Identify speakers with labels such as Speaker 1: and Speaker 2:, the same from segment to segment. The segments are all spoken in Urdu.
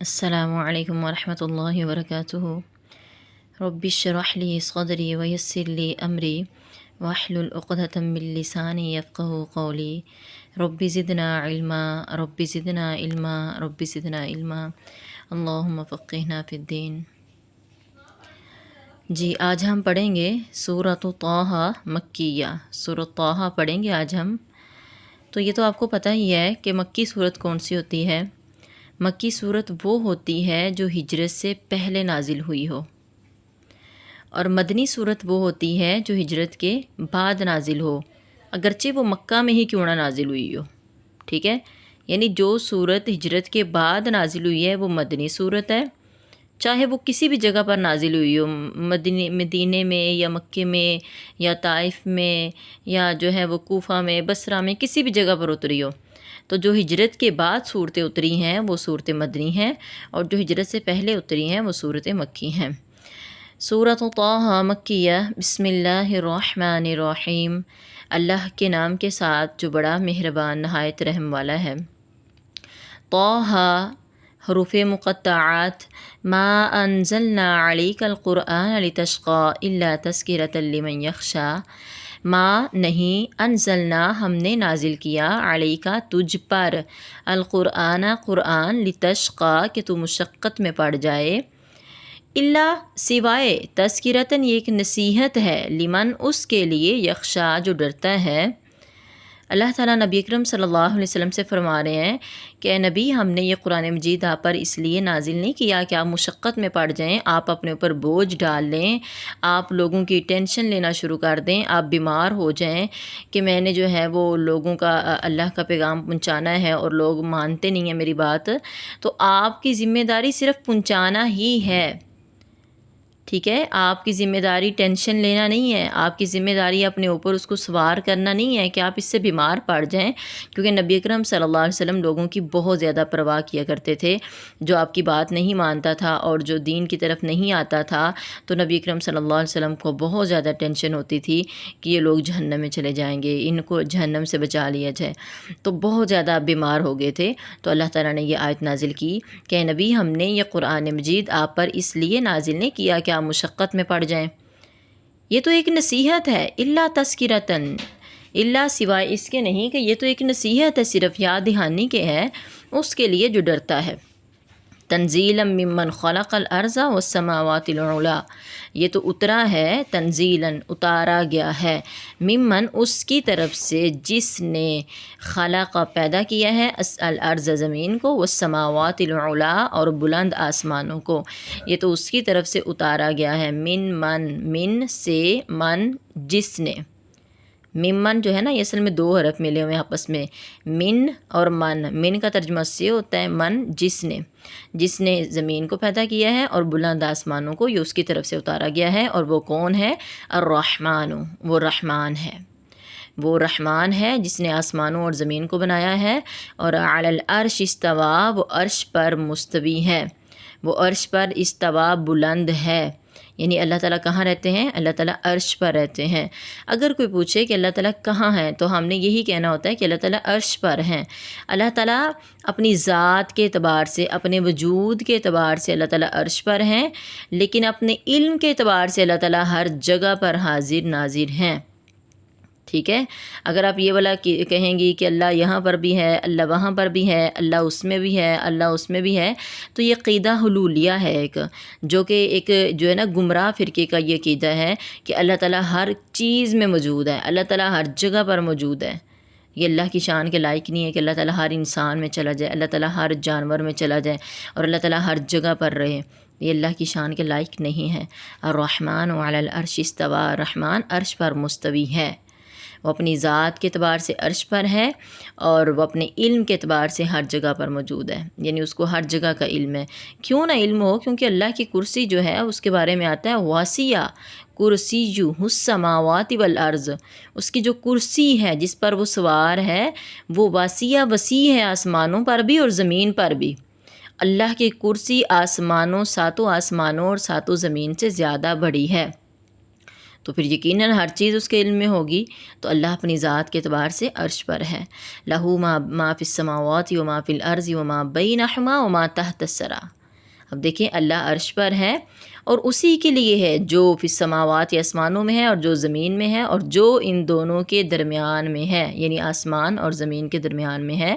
Speaker 1: السلام علیکم ورحمۃ اللہ وبرکاتہ۔ رب اشرح لی صدری ویسر لی امری واحلل عقدۃ من لسانی یفقہوا قولی۔ رب زدنا علما رب زدنا علما رب زدنا علما اللہم فقہنا فی الدین۔ جی آج ہم پڑھیں گے سورۃ طٰہٰ مکیہ، سورۃ طٰہٰ پڑھیں گے آج ہم۔ تو یہ تو آپ کو پتہ ہی ہے کہ مکی صورت کون سی ہوتی ہے۔ مکی صورت وہ ہوتی ہے جو ہجرت سے پہلے نازل ہوئی ہو، اور مدنی صورت وہ ہوتی ہے جو ہجرت کے بعد نازل ہو، اگرچہ وہ مکہ میں ہی کیوں نہ نازل ہوئی ہو۔ ٹھیک ہے، یعنی جو صورت ہجرت کے بعد نازل ہوئی ہے وہ مدنی صورت ہے، چاہے وہ کسی بھی جگہ پر نازل ہوئی ہو، مدینے میں یا مکے میں یا طائف میں یا جو ہے وہ کوفہ میں بصرہ میں کسی بھی جگہ پر اتری ہو۔ تو جو ہجرت کے بعد صورتیں اتری ہیں وہ صورت مدنی ہیں، اور جو ہجرت سے پہلے اتری ہیں وہ صورت مکی ہیں۔ سورۃ طٰہٰ مکیہ۔ بسم اللہ الرحمن الرحیم، اللہ کے نام کے ساتھ جو بڑا مہربان نہایت رحم والا ہے۔ طٰہٰ حروف مقطعات، ما انزلنا علیک القرآن لتشقى الا تذکرۃ لمن یخشی، ما نہیں، انزلنا ہم نے نازل کیا، علیکا تجھ پر، القرآن قرآن، لتشقى کہ تو مشقت میں پڑ جائے، الا سوائے، تذکرتاً یہ ایک نصیحت ہے، لمن اس کے لیے، یخشا جو ڈرتا ہے۔ اللہ تعالیٰ نبی اکرم صلی اللہ علیہ وسلم سے فرما رہے ہیں کہ اے نبی، ہم نے یہ قرآن مجید آپ پر اس لیے نازل نہیں کیا کہ آپ مشقت میں پڑ جائیں، آپ اپنے اوپر بوجھ ڈال لیں، آپ لوگوں کی ٹینشن لینا شروع کر دیں، آپ بیمار ہو جائیں کہ میں نے جو ہے وہ لوگوں کا اللہ کا پیغام پہنچانا ہے اور لوگ مانتے نہیں ہیں میری بات، تو آپ کی ذمہ داری صرف پہنچانا ہی ہے۔ ٹھیک ہے، آپ کی ذمہ داری ٹینشن لینا نہیں ہے، آپ کی ذمہ داری اپنے اوپر اس کو سوار کرنا نہیں ہے کہ آپ اس سے بیمار پڑ جائیں، کیونکہ نبی اکرم صلی اللہ علیہ وسلم لوگوں کی بہت زیادہ پرواہ کیا کرتے تھے۔ جو آپ کی بات نہیں مانتا تھا اور جو دین کی طرف نہیں آتا تھا تو نبی اکرم صلی اللہ علیہ وسلم کو بہت زیادہ ٹینشن ہوتی تھی کہ یہ لوگ جہنم میں چلے جائیں گے، ان کو جہنم سے بچا لیا جائے، تو بہت زیادہ آپ بیمار ہو گئے تھے۔ تو اللہ تعالیٰ نے یہ آیت نازل کی کہ اے نبی، ہم نے یہ قرآن مجید آپ پر اس لیے نازل نہیں کیا کہ آپ مشقت میں پڑ جائیں، یہ تو ایک نصیحت ہے، الا تذکرتاً، الا سوائے اس کے نہیں کہ یہ تو ایک نصیحت ہے، صرف یاد دہانی کے ہے اس کے لیے جو ڈرتا ہے۔ تنزیلا ممن خلق الارض والسماوات العلی، یہ تو اترا ہے، تنزیلاً اتارا گیا ہے، ممن اس کی طرف سے جس نے خلق پیدا کیا ہے، الارض زمین کو، والسماوات العلی اور بلند آسمانوں کو، یہ تو اس کی طرف سے اتارا گیا ہے، من سے، من جس نے، ممن جو ہے نا یہ اصل میں دو حرف ملے ہوئے ہیں آپس میں، من اور من کا ترجمہ سے ہوتا ہے من، جس نے زمین کو پیدا کیا ہے اور بلند آسمانوں کو، یہ اس کی طرف سے اتارا گیا ہے، اور وہ کون ہے؟ الرحمن، وہ رحمان ہے، وہ رحمان ہے جس نے آسمانوں اور زمین کو بنایا ہے، اور علی العرش استویٰ، وہ عرش پر مستوی ہے، وہ عرش پر استویٰ بلند ہے، یعنی اللہ تعالیٰ کہاں رہتے ہیں؟ اللہ تعالیٰ عرش پر رہتے ہیں۔ اگر کوئی پوچھے کہ اللہ تعالیٰ کہاں ہیں تو ہم نے یہی کہنا ہوتا ہے کہ اللہ تعالیٰ عرش پر ہیں۔ اللہ تعالیٰ اپنی ذات کے اعتبار سے، اپنے وجود کے اعتبار سے اللہ تعالیٰ عرش پر ہیں، لیکن اپنے علم کے اعتبار سے اللہ تعالیٰ ہر جگہ پر حاضر ناظر ہیں۔ ٹھیک ہے، اگر آپ یہ والا کہیں گی کہ اللہ یہاں پر بھی ہے، اللہ وہاں پر بھی ہے، اللہ اس میں بھی ہے، اللہ اس میں بھی ہے، تو یہ عقیدہ حلولیہ ہے ایک، جو کہ ایک جو ہے نا گمراہ فرقے کا یہ عقیدہ ہے کہ اللہ تعالیٰ ہر چیز میں موجود ہے، اللہ تعالیٰ ہر جگہ پر موجود ہے۔ یہ اللہ کی شان کے لائق نہیں ہے کہ اللہ تعالیٰ ہر انسان میں چلا جائے، اللہ تعالیٰ ہر جانور میں چلا جائے اور اللہ تعالیٰ ہر جگہ پر رہے، یہ اللہ کی شان کے لائق نہیں ہے۔ الرحمن علی العرش استویٰ، رحمان عرش پر مستوی ہے، وہ اپنی ذات کے اعتبار سے عرش پر ہے اور وہ اپنے علم کے اعتبار سے ہر جگہ پر موجود ہے، یعنی اس کو ہر جگہ کا علم ہے۔ کیوں نہ علم ہو؟ کیونکہ اللہ کی کرسی جو ہے اس کے بارے میں آتا ہے واسیہ کرسیہ السماوات والارض، اس کی جو کرسی ہے جس پر وہ سوار ہے وہ واسیہ، وسیع ہے، آسمانوں پر بھی اور زمین پر بھی۔ اللہ کی کرسی آسمانوں، ساتوں آسمانوں اور ساتوں زمین سے زیادہ بڑی ہے۔ تو پھر یقیناً ہر چیز اس کے علم میں ہوگی. تو اللہ اپنی ذات کے اعتبار سے عرش پر ہے. لہو ما فی السماوات و ما فی الارض و ما بینہما و ما تحت الثری. اب دیکھیں اللہ عرش پر ہے اور اسی کے لیے ہے جو فی السماوات یا آسمانوں میں ہے اور جو زمین میں ہے اور جو ان دونوں کے درمیان میں ہے، یعنی آسمان اور زمین کے درمیان میں ہے.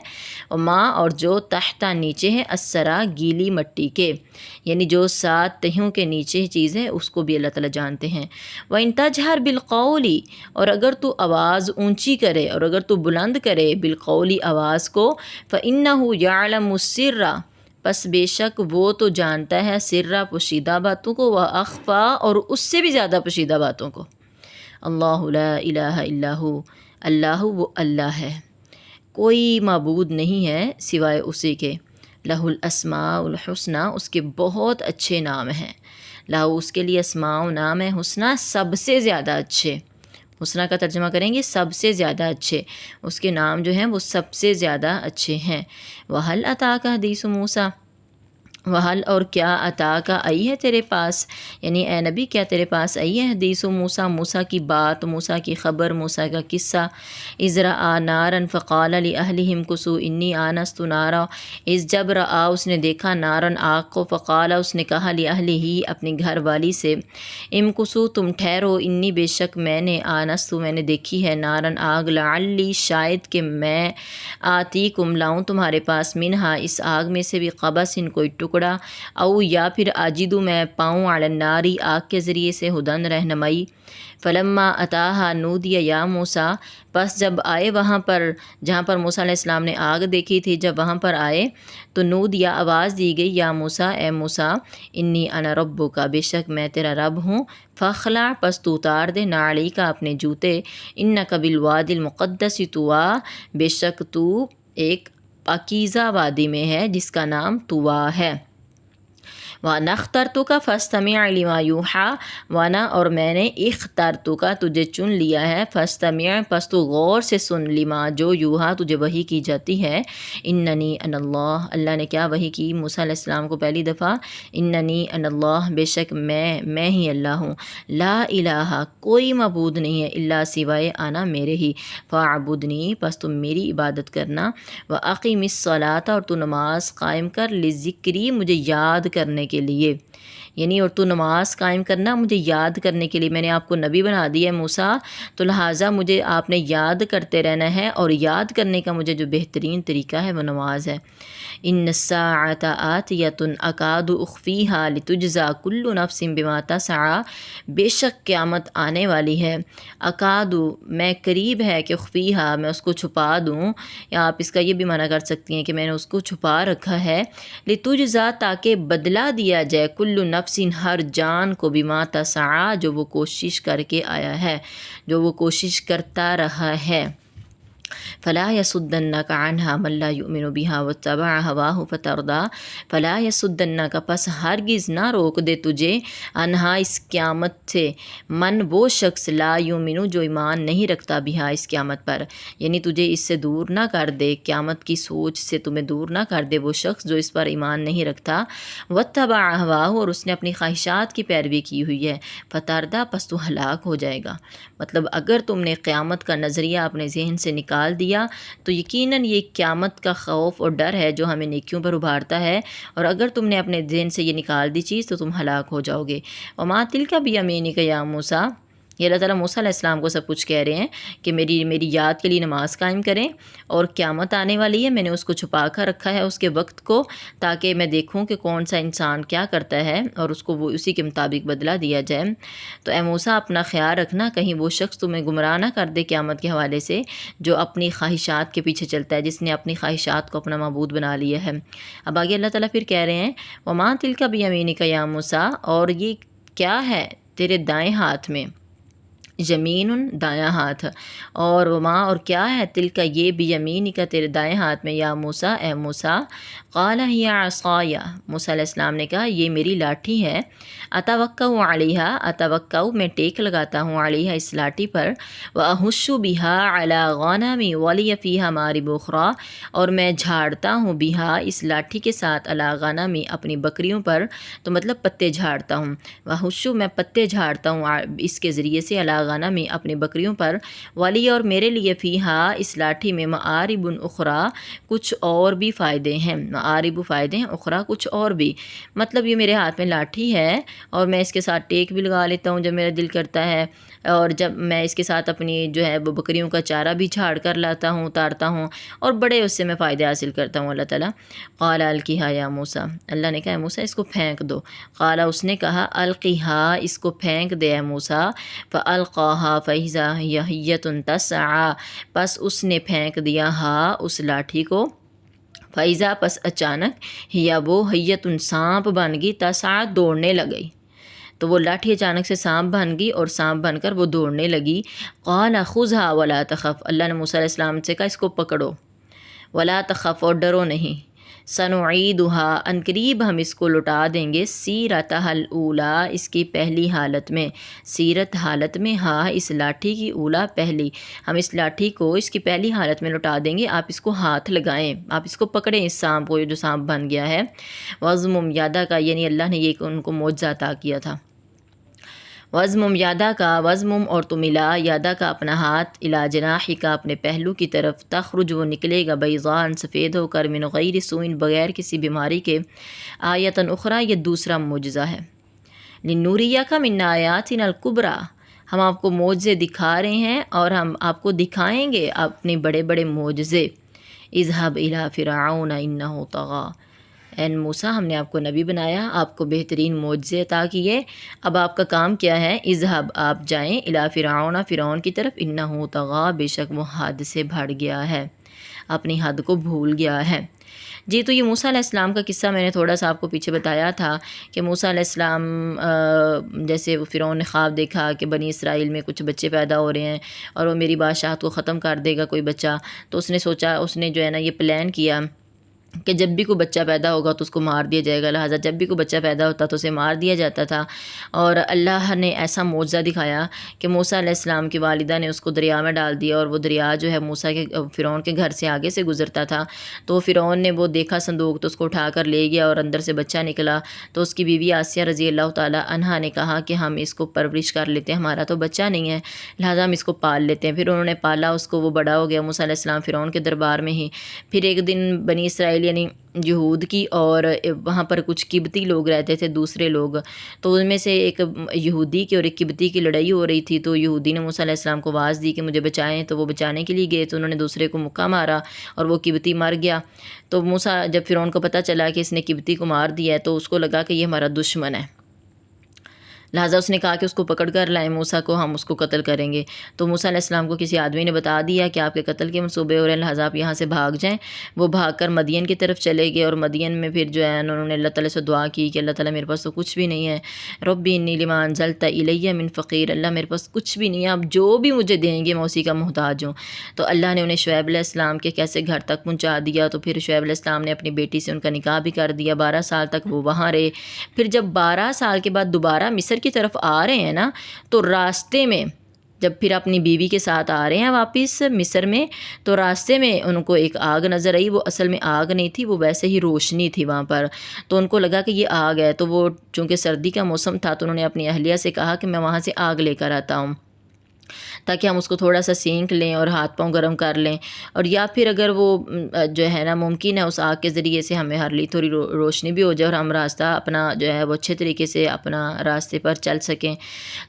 Speaker 1: اور ماں اور جو تحت نیچے ہے، الثری گیلی مٹی کے، یعنی جو 7 تہوں کے نیچے چیز ہے اس کو بھی اللہ تعالیٰ جانتے ہیں. وَإِن تَجْهَرْ بِالْقَوْلِ، اور اگر تو آواز اونچی کرے اور اگر تو بلند کرے بالقولی آواز کو، فَإِنَّهُ يَعْلَمُ السِّرَّ، پس بے شک وہ تو جانتا ہے سرّا پوشیدہ باتوں کو، وَأَخْفَى اور اس سے بھی زیادہ پوشیدہ باتوں کو. اللہ لا الہ الا ہو، اللہ وہ اللہ ہے، کوئی معبود نہیں ہے سوائے اسی کے. لہ الاسماء الحسنی، اس کے بہت اچھے نام ہیں. لہ اس کے لیے اسماء و نام ہے حسنی، سب سے زیادہ اچھے. حسنی کا ترجمہ کریں گے سب سے زیادہ اچھے، اس کے نام جو ہیں وہ سب سے زیادہ اچھے ہیں. وَهَلْ أَتَاكَ حَدِيثُ موسیٰ، وحل اور کیا عطا کا آئی ہے تیرے پاس، یعنی اے نبی کیا تیرے پاس آئی ہے حدیث موسیٰ، موسیٰ کی بات، موسیٰ کی خبر، موسیٰ کا قصہ. اذ رأى نارا فقال لأهلهم كثوا انی آنست نارا، اس جب رآ اس نے دیکھا نارن آگ کو، فقال اس نے کہا لأہلہ اپنی گھر والی سے، امکثوا تم ٹھہرو، انی بے شک میں نے، آنست میں نے دیکھی ہے، نارن آگ، لعلی شاید کہ میں، آتیکم لاؤں تمہارے پاس، منہا اس آگ میں سے بھی، قبس کوئی ٹکڑا، او یا پھر آجدو میں پاؤں، علی الناری آگ کے ذریعے سے، ہدن رہنمائی. فلما اتاہا نودی یا موسیٰ، پس جب آئے وہاں پر جہاں پر موسیٰ علیہ السلام نے آگ دیکھی تھی، جب وہاں پر آئے تو نودیا آواز دی گئی، یا موسیٰ اے موسیٰ، انی انا ربک بے شک میں تیرا رب ہوں، فاخلع پس تو اتار دے، نعلیک اپنے جوتے، انک بالوادی المقدس طویٰ بے شک تو ایک پاکیزہ وادی میں ہے جس کا نام طویٰ ہے. وَأَنَا اخْتَرْتُكَ فَاسْتَمِعْ لِمَا يُوحَىٰ، وَأَنَا اور میں نے، اخْتَرْتُكَ تجھے چن لیا ہے، فَاسْتَمِعْ پس تو غور سے سن، لِمَا جو، یوحیٰ تجھے وحی کی جاتی ہے. اِنَّنِی اَنَا اللّہ، اللہ نے کیا وحی کی موسیٰ علیہ السلام کو پہلی دفعہ، اِنَّنِی اَنَا اللّہ بے شک میں ہی اللہ ہوں، لا الہ کوئی معبود نہیں ہے، الا سوائے انا میرے ہی، فاعبدنی پس تم میری عبادت کرنا، وَأَقِمِ الصَّلَاةَ اور تو نماز قائم کر، لِذِکْرِی مجھے یاد کرنے کے لیے، یعنی اور تو نماز قائم کرنا مجھے یاد کرنے کے لیے. میں نے آپ کو نبی بنا دیا ہے موسیٰ، تو لہٰذا مجھے آپ نے یاد کرتے رہنا ہے، اور یاد کرنے کا مجھے جو بہترین طریقہ ہے وہ نماز ہے. ان الساعۃ آتیۃ اکاد اخفیہا لتجزی کل نفس بما تسعی، بے شک قیامت آنے والی ہے، اکاد میں قریب ہے کہ اخفیہا میں اس کو چھپا دوں، یا آپ اس کا یہ بھی معنی کر سکتی ہیں کہ میں نے اس کو چھپا رکھا ہے، لتجزی تاکہ بدلہ دیا جائے، کل نفس ہر جان کو، بما تسعی جو وہ کوشش کر کے آیا ہے، جو وہ کوشش کرتا رہا ہے. فلا یصدنک عنہا من لا یؤمن بہا واتبع ہواہ فتردی، فلا یصدنک پس ہرگز نہ روک دے تجھے، عنہا اس قیامت سے، من وہ شخص، لا یؤمن جو ایمان نہیں رکھتا، بہا اس قیامت پر، یعنی تجھے اس سے دور نہ کر دے، قیامت کی سوچ سے تمہیں دور نہ کر دے وہ شخص جو اس پر ایمان نہیں رکھتا. واتبع ہواہ اور اس نے اپنی خواہشات کی پیروی کی ہوئی ہے، فتردی پس تو ہلاک ہو جائے گا. مطلب اگر تم نے قیامت کا نظریہ اپنے ذہن سے نکال دیا تو یقیناً یہ قیامت کا خوف اور ڈر ہے جو ہمیں نیکیوں پر ابھارتا ہے، اور اگر تم نے اپنے ذہن سے یہ نکال دی چیز تو تم ہلاک ہو جاؤ گے. وما تلک بیمینک یا موسیٰ، یہ اللہ تعالیٰ موسیٰ علیہ السلام کو سب کچھ کہہ رہے ہیں کہ میری یاد کے لیے نماز قائم کریں، اور قیامت آنے والی ہے، میں نے اس کو چھپا کر رکھا ہے اس کے وقت کو، تاکہ میں دیکھوں کہ کون سا انسان کیا کرتا ہے اور اس کو وہ اسی کے مطابق بدلہ دیا جائے. تو اے موسیٰ اپنا خیال رکھنا، کہیں وہ شخص تمہیں گمراہ نہ کر دے قیامت کے حوالے سے جو اپنی خواہشات کے پیچھے چلتا ہے، جس نے اپنی خواہشات کو اپنا معبود بنا لیا ہے. اب آگے اللہ تعالیٰ پھر کہہ رہے ہیں وما تلک بیمینک یا موسیٰ، اور یہ کیا ہے تیرے دائیں ہاتھ میں، یمین دایاں ہاتھ، اور وما اور کیا ہے تل کا یہ بھی یمین کا تیرے دائیں ہاتھ میں یا موسیٰ اے موسیٰ، قال ہی عصایا، موسیٰ علیہ السلام نے کہا یہ میری لاٹھی ہے، اتوکّع علیہا، اتوکّع میں ٹیک لگاتا ہوں علیہا اس لاٹھی پر، واہش بہا علی غنمی ولی فیہا مآرب اخری، اور میں جھاڑتا ہوں بہا اس لاٹھی کے ساتھ علی غنمی اپنی بکریوں پر، تو مطلب پتے جھاڑتا ہوں، وہشو میں پتے جھاڑتا ہوں اس کے ذریعے سے علی غنمی اپنی بکریوں پر، ولی اور میرے لیے فیہا اس لاٹھی میں مآرب اخری کچھ اور بھی فائدے ہیں، مآرب فائدے ہیں، اخری کچھ اور بھی، مطلب یہ میرے ہاتھ میں لاٹھی ہے اور میں اس کے ساتھ ٹیک بھی لگا لیتا ہوں جب میرا دل کرتا ہے، اور جب میں اس کے ساتھ اپنی جو ہے وہ بکریوں کا چارہ بھی جھاڑ کر لاتا ہوں، اتارتا ہوں، اور بڑے اس سے میں فائدے حاصل کرتا ہوں اللہ تعالیٰ۔ قال القیہا یا موسیٰ، اللہ نے کہا اے موسیٰ اس کو پھینک دو، قال اس نے کہا القیہا اس کو پھینک دے اے موسیٰ، فالقاہا فاذا ہی حیۃ تسعی، پس اس نے پھینک دیا ہا اس لاٹھی کو، فیضا پس اچانک ہیا وہ حیۃ سانپ بن گئی، تسعی دوڑنے لگئی، تو وہ لاٹھی اچانک سے سانپ بن گئی اور سانپ بن کر وہ دوڑنے لگی۔ قال خذھا ولا تخف، اللہ نے موسیٰ علیہ السلام سے کہا اس کو پکڑو، ولا تخف اور ڈرو نہیں، سنعیدھا عنقریب ہم اس کو لوٹا دیں گے، سیرتھا الاولی اس کی پہلی حالت میں، سیرت حالت میں، ہاں اس لاٹھی کی، اولا پہلی، ہم اس لاٹھی کو اس کی پہلی حالت میں لوٹا دیں گے، آپ اس کو ہاتھ لگائیں، آپ اس کو پکڑیں اس سانپ کو جو سانپ بن گیا ہے۔ وضمم یادہ کا یعنی اللہ نے یہ ان کو معجزہ عطا کیا تھا، وضمم یادہ کا، وضمم اور تو ملا یادہ کا اپنا ہاتھ، الا جناحی کا اپنے پہلو کی طرف، تخرج وہ نکلے گا بیضاء سفید ہو کر، من غیر سوء بغیر کسی بیماری کے، آیۃ اخری یہ دوسرا معجزہ ہے، لنوریک من آیاتنا الکبریٰ ہم آپ کو معجزے دکھا رہے ہیں اور ہم آپ کو دکھائیں گے اپنے بڑے بڑے معجزے، اذهب الی فرعون انہ طغی، اے موسیٰ ہم نے آپ کو نبی بنایا، آپ کو بہترین معجزے عطا کیے، اب آپ کا کام کیا ہے، اذهب آپ جائیں، الی فرعون فرعون کی طرف، انہ طغی بے شک وہ حد سے بڑھ گیا ہے، اپنی حد کو بھول گیا ہے۔ جی تو یہ موسیٰ علیہ السلام کا قصہ میں نے تھوڑا سا آپ کو پیچھے بتایا تھا کہ موسیٰ علیہ السلام جیسے فرعون نے خواب دیکھا کہ بنی اسرائیل میں کچھ بچے پیدا ہو رہے ہیں اور وہ میری بادشاہت کو ختم کر دے گا کوئی بچہ، تو اس نے سوچا، اس نے جو ہے نا یہ پلان کیا کہ جب بھی کوئی بچہ پیدا ہوگا تو اس کو مار دیا جائے گا، لہٰذا جب بھی کوئی بچہ پیدا ہوتا تو اسے مار دیا جاتا تھا، اور اللہ نے ایسا معجزہ دکھایا کہ موسیٰ علیہ السلام کی والدہ نے اس کو دریا میں ڈال دیا، اور وہ دریا جو ہے موسیٰ کے فرعون کے گھر سے آگے سے گزرتا تھا، تو فرعون نے وہ دیکھا صندوق تو اس کو اٹھا کر لے گیا اور اندر سے بچہ نکلا، تو اس کی بیوی آسیہ رضی اللہ تعالیٰ عنہا نے کہا کہ ہم اس کو پرورش کر لیتے ہیں، ہمارا تو بچہ نہیں ہے لہٰذا ہم اس کو پال لیتے ہیں، پھر انہوں نے پالا اس کو، وہ بڑا ہو گیا موسیٰ علیہ السلام فرعون کے دربار میں ہی۔ پھر ایک دن بنی اسرائیل یعنی یہود کی اور وہاں پر کچھ قبطی لوگ رہتے تھے دوسرے لوگ، تو ان میں سے ایک یہودی کی اور ایک قبطی کی لڑائی ہو رہی تھی، تو یہودی نے موسیٰ علیہ السلام کو آواز دی کہ مجھے بچائیں، تو وہ بچانے کے لیے گئے تو انہوں نے دوسرے کو مکہ مارا اور وہ قبطی مر گیا، تو موسیٰ جب فرعون کو پتہ چلا کہ اس نے قبطی کو مار دیا ہے تو اس کو لگا کہ یہ ہمارا دشمن ہے، لہٰذا اس نے کہا کہ اس کو پکڑ کر لائیں موسیٰ کو، ہم اس کو قتل کریں گے، تو موسیٰ علیہ السلام کو کسی آدمی نے بتا دیا کہ آپ کے قتل کے منصوبے ہو رہے ہیں لہٰذا آپ یہاں سے بھاگ جائیں، وہ بھاگ کر مدین کی طرف چلے گئے، اور مدین میں پھر جو ہے انہوں نے اللہ تعالیٰ سے دعا کی کہ اللہ تعالیٰ میرے پاس تو کچھ بھی نہیں ہے، ربی انی لما انزلت الی من فقیر، اللہ میرے پاس کچھ بھی نہیں ہے، آپ جو بھی مجھے دیں گے میں اسی کا محتاج ہوں، تو اللہ نے انہیں شعیب علیہ السلام کے کیسے گھر تک پہنچا دیا، تو پھر شعیب علیہ السلام نے اپنی بیٹی سے ان کا نکاح بھی کر دیا، 12 سال تک وہ وہاں رہے، پھر جب 12 سال کے بعد دوبارہ مصر کی طرف آ رہے ہیں نا، تو راستے میں جب پھر اپنی بیوی کے ساتھ آ رہے ہیں واپس مصر میں، تو راستے میں ان کو ایک آگ نظر آئی، وہ اصل میں آگ نہیں تھی، وہ ویسے ہی روشنی تھی وہاں پر، تو ان کو لگا کہ یہ آگ ہے، تو وہ چونکہ سردی کا موسم تھا تو انہوں نے اپنی اہلیہ سے کہا کہ میں وہاں سے آگ لے کر آتا ہوں تاکہ ہم اس کو تھوڑا سا سینک لیں اور ہاتھ پاؤں گرم کر لیں، اور یا پھر اگر وہ جو ہے نا ممکن ہے اس آگ کے ذریعے سے ہمیں ہر لی تھوڑی روشنی بھی ہو جائے اور ہم راستہ اپنا جو ہے وہ اچھے طریقے سے اپنا راستے پر چل سکیں،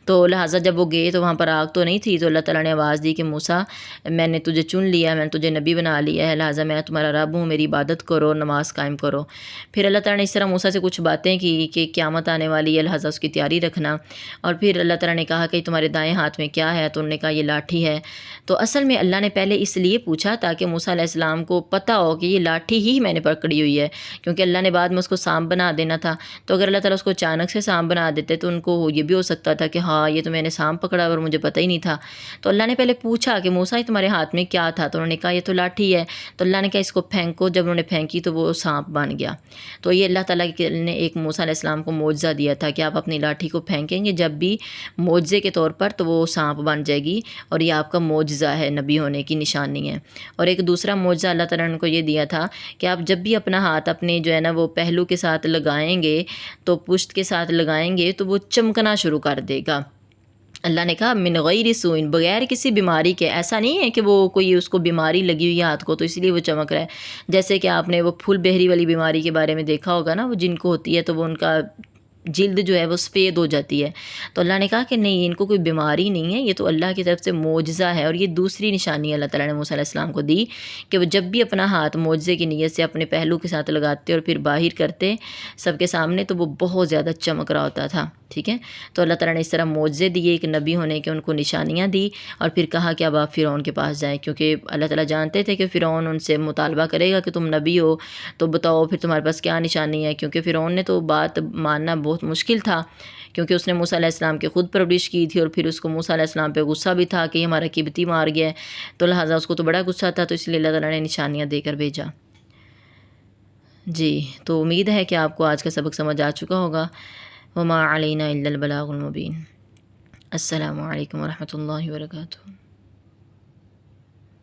Speaker 1: تو لہٰذا جب وہ گئے تو وہاں پر آگ تو نہیں تھی، تو اللہ تعالیٰ نے آواز دی کہ موسیٰ میں نے تجھے چن لیا، میں نے تجھے نبی بنا لیا ہے، لہٰذا میں تمہارا رب ہوں، میری عبادت کرو، نماز قائم کرو۔ پھر اللہ تعالیٰ نے اس طرح موسیٰ سے کچھ باتیں کی کہ قیامت آنے والی ہے لہٰذا اس کی تیاری رکھنا، اور پھر اللہ تعالیٰ نے کہا کہ تمہارے دائیں ہاتھ میں کیا ہے، تو انہوں نے کہا یہ لاٹھی ہے۔ تو اصل میں اللہ نے پہلے اس لیے پوچھا تاکہ موسیٰ علیہ السلام کو پتہ ہو کہ یہ لاٹھی ہی میں نے پکڑی ہوئی ہے، کیونکہ اللہ نے بعد میں اس کو سانپ بنا دینا تھا۔ تو اگر اللہ تعالیٰ اس کو اچانک سے سانپ بنا دیتے تو ان کو یہ بھی ہو سکتا تھا کہ ہاں یہ تو میں نے سانپ پکڑا اور مجھے پتہ ہی نہیں تھا۔ تو اللہ نے پہلے پوچھا کہ موسیٰ یہ تمہارے ہاتھ میں کیا تھا؟ تو انہوں نے کہا یہ تو لاٹھی ہے۔ تو اللہ نے کہا اس کو پھینکو۔ جب انہوں نے پھینکی تو وہ سانپ بن گیا۔ تو یہ اللہ تعالیٰ نے ایک موسیٰ علیہ السلام کو معجزہ دیا تھا کہ آپ اپنی لاٹھی کو پھینکیں گے جب بھی معجزے کے طور پر تو وہ سانپ بن جائے گی، اور یہ آپ کا معجزہ ہے، نبی ہونے کی نشانی ہے۔ اور ایک دوسرا معجزہ اللہ تعالیٰ نے ان کو یہ دیا تھا کہ آپ جب بھی اپنا ہاتھ اپنے جو ہے نا وہ پہلو کے ساتھ لگائیں گے تو پشت کے ساتھ لگائیں گے تو وہ چمکنا شروع کر دے گا۔ اللہ نے کہا من غیر سوئن، بغیر کسی بیماری کے۔ ایسا نہیں ہے کہ وہ کوئی اس کو بیماری لگی ہوئی ہے ہاتھ کو تو اس لیے وہ چمک رہا ہے، جیسے کہ آپ نے وہ پھول بہری والی بیماری کے بارے میں دیکھا ہوگا نا، وہ جن کو ہوتی ہے تو وہ ان کا جلد جو ہے وہ سفید ہو جاتی ہے۔ تو اللہ نے کہا کہ نہیں، ان کو کوئی بیماری نہیں ہے، یہ تو اللہ کی طرف سے معجزہ ہے۔ اور یہ دوسری نشانی اللہ تعالیٰ نے موسیٰ علیہ السلام کو دی کہ وہ جب بھی اپنا ہاتھ معجزے کی نیت سے اپنے پہلو کے ساتھ لگاتے اور پھر باہر کرتے سب کے سامنے تو وہ بہت زیادہ چمک رہا ہوتا تھا، ٹھیک ہے۔ تو اللہ تعالیٰ نے اس طرح معجزے دیے، ایک نبی ہونے کے ان کو نشانیاں دی، اور پھر کہا کہ اب آپ فرعون کے پاس جائیں، کیونکہ اللہ تعالیٰ جانتے تھے کہ فرعون ان سے مطالبہ کرے گا کہ تم نبی ہو تو بتاؤ پھر تمہارے پاس کیا نشانی ہے، کیونکہ فرعون نے تو بات ماننا بہت مشکل تھا، کیونکہ اس نے موسیٰ علیہ السلام کے خود پرورش کی تھی، اور پھر اس کو موسیٰ علیہ السلام پہ غصہ بھی تھا کہ یہ ہمارا قبطی مار گیا ہے، تو لہٰذا اس کو تو بڑا غصہ تھا، تو اس لیے اللہ تعالیٰ نے نشانیاں دے کر بھیجا۔ جی، تو امید ہے کہ آپ کو آج کا سبق سمجھ آ چکا ہوگا۔ وما علینا الا البلاغ المبین۔ السلام علیکم ورحمۃ اللہ وبرکاتہ۔